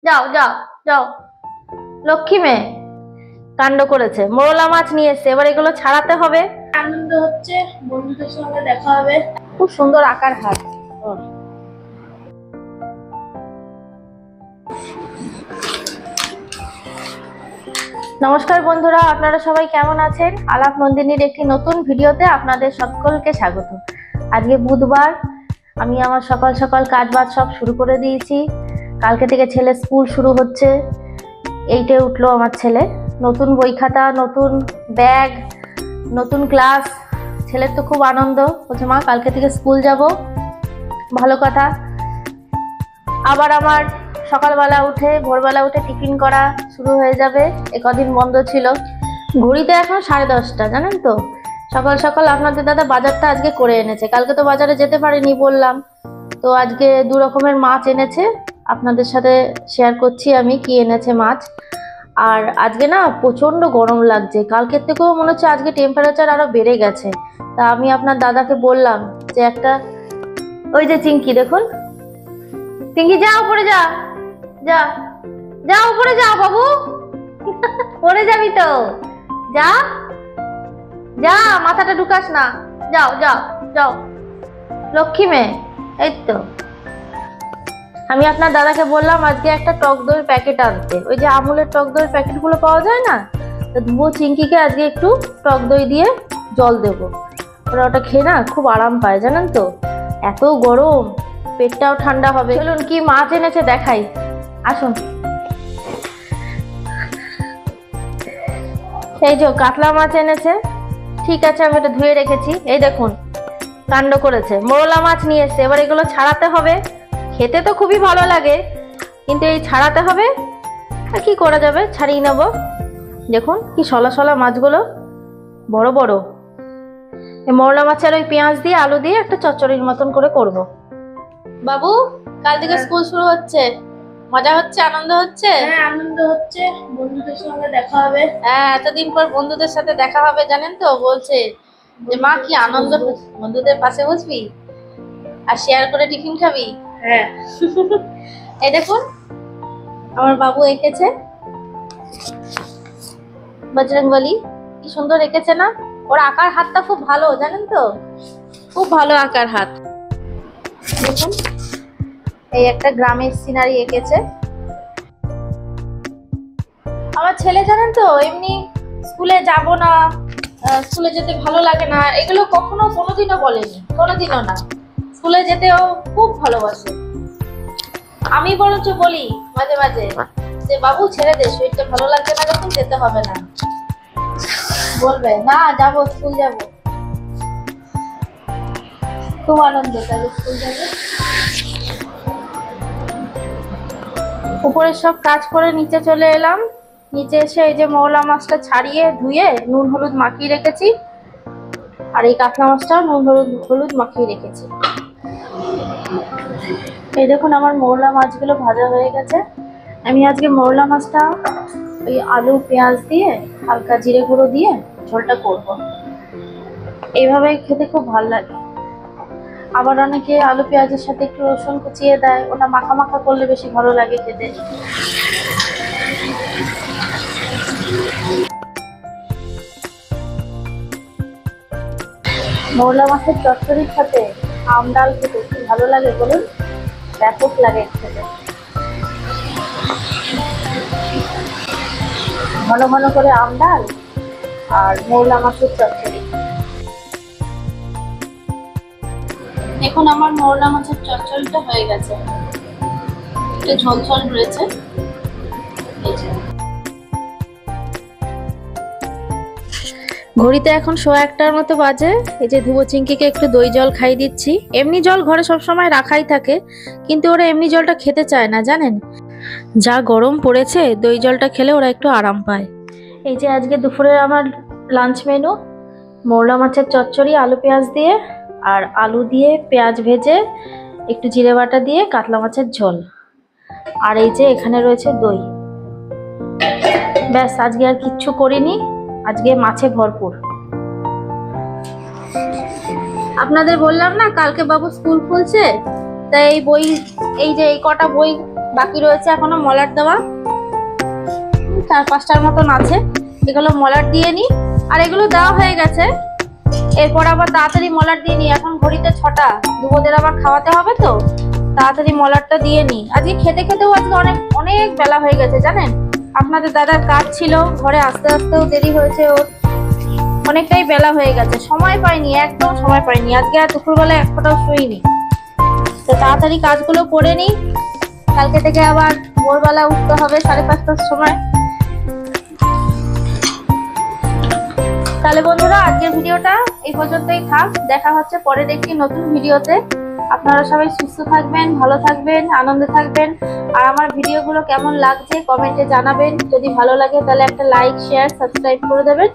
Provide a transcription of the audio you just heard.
যাও যাও যাও, লক্ষ্মী মেয়ে কাণ্ড করেছে। মোরলা মাছ নিয়ে এসছে, এবার এগুলো ছাড়াতে হবে। আনন্দ হচ্ছে, বন্ধুদের সঙ্গে দেখা হবে। খুব সুন্দর আকার হাত। নমস্কার বন্ধুরা, আপনারা সবাই কেমন আছেন? আলাপ নন্দিনীর একটি নতুন ভিডিওতে আপনাদের সকলকে স্বাগত। আজকে বুধবার, আমি আমার সকাল সকাল কাজ বাজ সব শুরু করে দিয়েছি। কালকে থেকে ছেলে স্কুল শুরু হচ্ছে। 8-এ উঠলো আমার ছেলে। নতুন বই খাতা, নতুন ব্যাগ, নতুন ক্লাস। ছেলের তো খুব আনন্দ, বলছে মা কালকে থেকে স্কুল যাব। ভালো কথা। আবার আমার সকালবেলা উঠে ভোরবেলা উঠে টিফিন করা শুরু হয়ে যাবে। কদিন বন্ধ ছিল। ঘড়িতে এখন 10:30, জানেন তো। সকাল সকাল আপনাদের দাদা বাজারটা আজকে করে এনেছে। কালকে তো বাজারে যেতে পারিনি বললাম, তো আজকে 2 রকমের মাছ এনেছে। আপনাদের সাথে শেয়ার করছি আমি কি এনেছে মাছ। আর আজকে না প্রচন্ড গরম লাগছে, কালকের থেকেও মনে হচ্ছে আজকে টেম্পারেচার আরো বেড়ে গেছে। তা আমি আপনার দাদাকে বললাম যে একটা, ওই যে চিঙ্কি দেখুন, চিঙ্কি যা উপরে যা, যা যা উপরে যা বাবু, পড়ে যাবি তো, যা যা, মাথাটা ঢুকাস না, যাও যাও যাও, লক্ষ্মী মেয়ে। এই তো আমি আপনার দাদাকে বললাম আজকে একটা টক দইয়ের প্যাকেট আনতে। ওই যে আমুলের টক দইয়ের প্যাকেটগুলো পাওয়া যায় না, তো ধুবো চিঙ্কিকে আজকে একটু টক দই দিয়ে জল দেবো। ওরা ওটা খেয়ে না খুব আরাম পায়, জানেন তো। এত গরম, পেটটাও ঠান্ডা হবে। চলুন কি মাছ এনেছে দেখাই, আসুন। এই যে কাতলা মাছ এনেছে। ঠিক আছে, আমি এটা ধুয়ে রেখেছি। এই দেখুন কাণ্ড করেছে, মোরলা মাছ নিয়ে এসছে। এবার এগুলো ছাড়াতে হবে। খেতে তো খুবই ভালো লাগে, কিন্তু এই ছাড়াতে হবে। আর কি করা যাবে, ছাড়িয়ে নেব। দেখুন কি সলা সলা মাছগুলো, বড় বড়। এই মোরলা মাছের ওই পেঁয়াজ দিয়ে আলু দিয়ে একটা চচ্চড়ির মতন করে করব। বাবু কাল থেকে স্কুল শুরু হচ্ছে, মজা হচ্ছে, আনন্দ হচ্ছে? হ্যাঁ, আনন্দ হচ্ছে, বন্ধুদের সঙ্গে দেখা হবে। হ্যাঁ, এতদিন পর বন্ধুদের সাথে দেখা হবে, জানেন তো। বলছে যে মা কি আনন্দ, বন্ধুদের পাশে বসবি আর শেয়ার করে টিফিন খাবি। হ্যাঁ। এই দেখুন আমার বাবু এঁকেছে বজরংবলী, কি সুন্দর এঁকেছে না। ওর আঁকার হাতটা খুব ভালো, জানেন তো, খুব ভালো আঁকার হাত। দেখুন এই একটা গ্রামের সিনারি এঁকেছে আমার ছেলে, জানেন তো। এমনি স্কুলে যাব না, স্কুলে যেতে ভালো লাগে না, এগুলো কখনো কোনোদিনও বলেনি, কোনোদিনও না। স্কুলে যেতেও খুব ভালোবাসে। আমি বরঞ্চ বলি মাঝে মাঝে যে বাবু ছেড়ে দে, শরীরটা ভালো লাগছে না, যখন যেতে হবে না। বলবে না যাব, স্কুল যাব। খুব আনন্দ, তাহলে স্কুল যাবে। উপরে সব কাজ করে নিচে চলে এলাম। নিচে এসে এই যে মোরলা মাছটা ছাড়িয়ে ধুয়ে নুন হলুদ মাখিয়ে রেখেছি, আর এই কাতলা মাছটাও নুন হলুদ মাখিয়ে রেখেছি। এই দেখুন আমার মোরলা মাছগুলো ভাজা হয়ে গেছে। আমি আজকে মোরলা মাছটা ওই আলু পেঁয়াজ দিয়ে হালকা জিরে গুঁড়ো দিয়ে ঝোলটা করব। এইভাবে খেতে খুব ভালো লাগে। আবার অনেকে আলু পেঁয়াজের সাথে একটু রসুন কুচিয়ে দেয়, ওটা মাখা মাখা করলে বেশি ভালো লাগে খেতে। মোরলা মাছের চচ্চড়ির সাথে আম ডাল খেতে কি ভালো লাগে বলুন, ব্যাপক লাগে খেতে। ঘন ঘন করে আম ডাল আর মোরলা মাছের চচ্চড়ি। এখন আমার মোরলা মাছের চচ্চড়িটা হয়ে গেছে, একটু ঝোল ঝোল রয়েছে। ঘড়িতে এখন 1:15 মতো বাজে। এই যে ধুবো চিঙ্কিকে একটু দই জল খাই দিচ্ছি। এমনি জল ঘরে সবসময় রাখাই থাকে, কিন্তু ওরা এমনি জলটা খেতে চায় না, জানেন। যা গরম পড়েছে, দই জলটা খেলে ওরা একটু আরাম পায়। এই যে আজকে দুপুরের আমার লাঞ্চ মেনু, মোরলা মাছের চচ্চড়ি আলু পেঁয়াজ দিয়ে, আর আলু দিয়ে পেঁয়াজ ভেজে একটু জিরে বাটা দিয়ে কাতলা মাছের ঝোল। আর এই যে এখানে রয়েছে দই। ব্যাস, আজকে আর কিচ্ছু করিনি, আজকে মাছে ভরপুর। আপনাদের বললাম না কালকে বাবু স্কুল খুলছে, তাই এই বই, এই যে এই কটা বই বাকি রয়েছে এখনো মলাট দেওয়া, 4-5টার মতন আছে। এগুলো মলাট দিয়ে নি, আর এগুলো দেওয়া হয়ে গেছে। এরপর আবার তাড়াতাড়ি মলাট দিয়ে নি, এখন ঘড়িতে 6টা, দুপুরের আবার খাওয়াতে হবে তো তাড়াতাড়ি মলাটটা দিয়ে নি। আজকে খেতে খেতেও আজকে অনেক অনেক বেলা হয়ে গেছে জানেন। আপনাদের দাদার কাজ ছিল, ঘরে আস্তে আস্তেও দেরি হয়েছে, ওর অনেকটাই বেলা হয়ে গেছে, সময় পাইনি, একদম সময় পাইনি। আজকে আর দুপুরবেলা এক ফোঁটাও শুইনি, তো তাড়াতাড়ি কাজগুলো করে নি। কালকে থেকে আবার ভোরবেলা উঠতে হবে 5:30টার সময়। তাহলে বন্ধুরা আজকের ভিডিওটা এই পর্যন্তই থাক, দেখা হচ্ছে পরের একটি নতুন ভিডিওতে। আপনারা সবাই সুস্থ থাকবেন, ভালো থাকবেন, আনন্দে থাকবেন। আর আমার ভিডিওগুলো কেমন লাগছে কমেন্টে জানাবেন। যদি ভালো লাগে তাহলে একটা লাইক, শেয়ার, সাবস্ক্রাইব করে দেবেন।